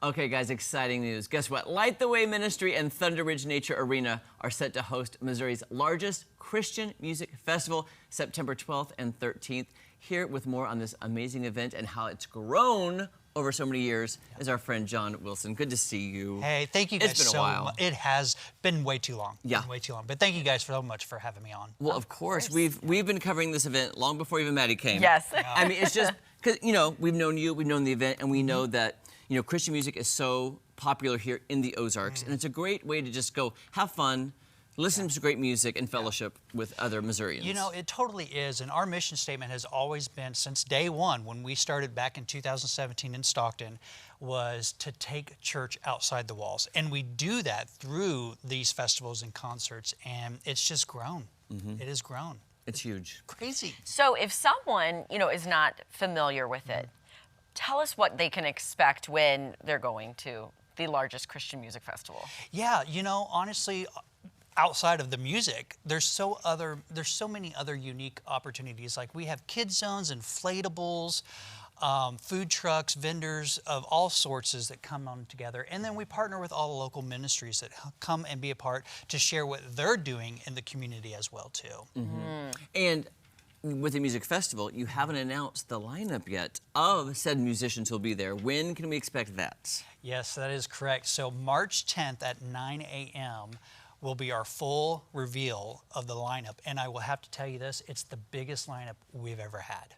Okay, guys, exciting news. Guess what? Light the Way Ministry and Thunder Ridge Nature Arena are set to host Missouri's largest Christian music festival, September 12th and 13th. Here with more on this amazing event and how it's grown over so many years is our friend John Wilson. Good to see you. Hey, thank you guys It's been so a while. much. It has been way too long. Yeah. Way too long. But thank you guys so much for having me on. Well, of course. We've been covering this event long before even Maddie came. Yes. I mean, it's just because, you know, we've known you, we've known the event, and we know that, you know, Christian music is so popular here in the Ozarks, and it's a great way to just go have fun, listen to great music, and fellowship with other Missourians. You know, it totally is. And our mission statement has always been, since day one, when we started back in 2017 in Stockton, was to take church outside the walls. And we do that through these festivals and concerts, and it's just grown. It has grown. It's huge. Crazy. So if someone, you know, is not familiar with it, tell us what they can expect when they're going to the largest Christian music festival. Yeah, you know, honestly, outside of the music, there's so many other unique opportunities. Like we have kid zones, inflatables, food trucks, vendors of all sorts that come on together. And then we partner with all the local ministries that come and be a part to share what they're doing in the community as well too. And with the music festival, you haven't announced the lineup yet of said musicians who'll be there. When can we expect that? Yes, that is correct. So March 10th at 9 a.m. will be our full reveal of the lineup. And I will have to tell you this, it's the biggest lineup we've ever had.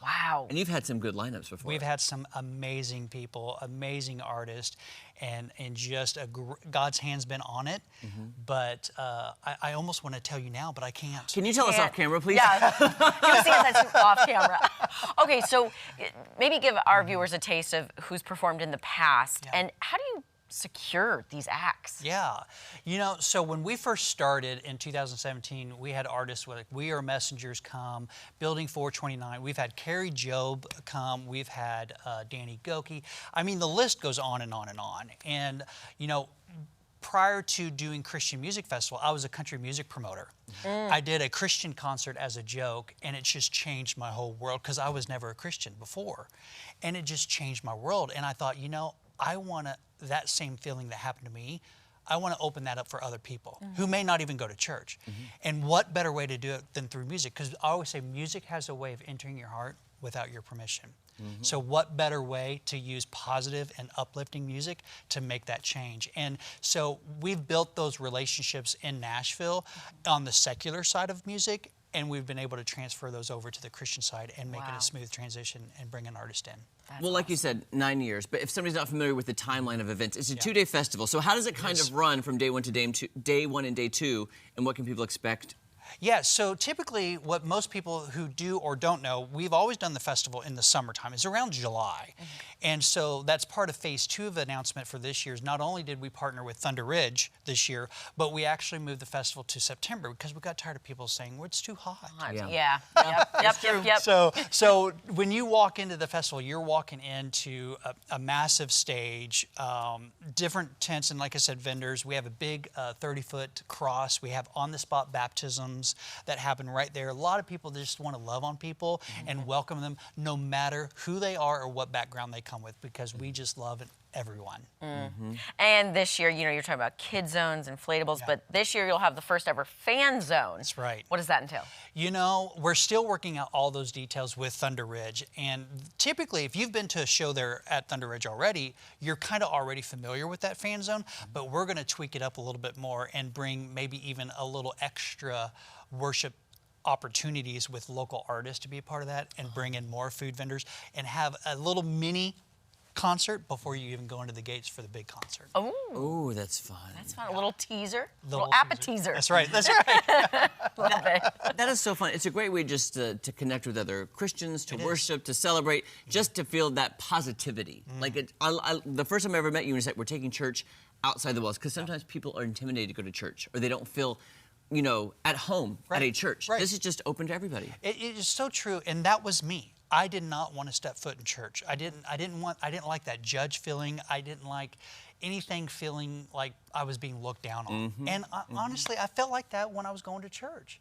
Wow. And you've had some good lineups before. We've had some amazing people, amazing artists, and just God's hand's been on it. But I almost want to tell you now, but I can't. Can you tell us off camera, please? Yeah. You'll see us off camera. Okay, so maybe give our viewers a taste of who's performed in the past, and how do you secure these acts? Yeah, you know, so when we first started in 2017, we had artists like We Are Messengers come, Building 429. We've had Carrie Job come. We've had Danny Goki. I mean, the list goes on and on and on. And, you know, prior to doing Christian Music Festival, I was a country music promoter. I did a Christian concert as a joke, and it just changed my whole world because I was never a Christian before. And it just changed my world. And I thought, you know, I want that same feeling that happened to me, I want to open that up for other people who may not even go to church. And what better way to do it than through music? Because I always say music has a way of entering your heart without your permission. So what better way to use positive and uplifting music to make that change? And so we've built those relationships in Nashville on the secular side of music, and we've been able to transfer those over to the Christian side and make it a smooth transition and bring an artist in. Well, like you said, 9 years. But if somebody's not familiar with the timeline of events, it's a two-day festival. So how does it kind of run from day one to day one and day two, and what can people expect? Yeah, so typically what most people who do or don't know, we've always done the festival in the summertime. It's around July. And so that's part of phase 2 of the announcement for this year. Not only did we partner with Thunder Ridge this year, but we actually moved the festival to September because we got tired of people saying, well, it's too hot. Yeah. Yep. So when you walk into the festival, you're walking into a massive stage, different tents, and like I said, vendors. We have a big 30-foot cross. We have on-the-spot baptisms that happen right there. A lot of people just want to love on people and welcome them no matter who they are or what background they come with, because we just love everyone. And this year, you know, you're talking about kid zones, inflatables, but this year you'll have the first ever fan zone. That's right. What does that entail? You know, we're still working out all those details with Thunder Ridge. And typically, if you've been to a show there at Thunder Ridge already, you're kind of already familiar with that fan zone. But we're going to tweak it up a little bit more and bring maybe even a little extra worship opportunities with local artists to be a part of that, and bring in more food vendors and have a little mini concert before you even go into the gates for the big concert. Oh, that's fun. That's fun. A little teaser, a Little little appetizer. That's right. That's right. Love it. That is so fun. It's a great way just to connect with other Christians, to worship, to celebrate, just to feel that positivity. Like the first time I ever met you, you said we're taking church outside the walls, because sometimes people are intimidated to go to church, or they don't feel, you know, at home at a church. This is just open to everybody. It is so true, and that was me. I did not want to step foot in church. I didn't like that judge feeling. I didn't like anything feeling like I was being looked down on. And honestly, I felt like that when I was going to church.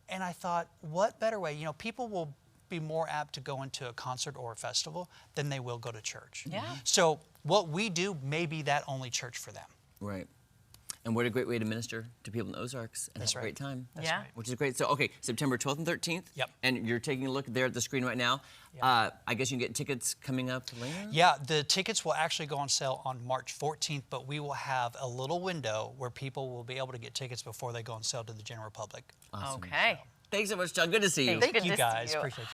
And I thought, what better way? You know, people will be more apt to go into a concert or a festival than they will go to church. Yeah. So what we do may be that only church for them. Right. And what a great way to minister to people in the Ozarks and That's have a right. great time. That's Yeah. right. Which is great. So, okay, September 12th and 13th. Yep. And you're taking a look there at the screen right now. Yep. I guess you can get tickets coming up later? Yeah, the tickets will actually go on sale on March 14th, but we will have a little window where people will be able to get tickets before they go on sale to the general public. Okay. Thanks so much, John. Good to see you. Thanks. Thank Good you to see guys. you. Appreciate you.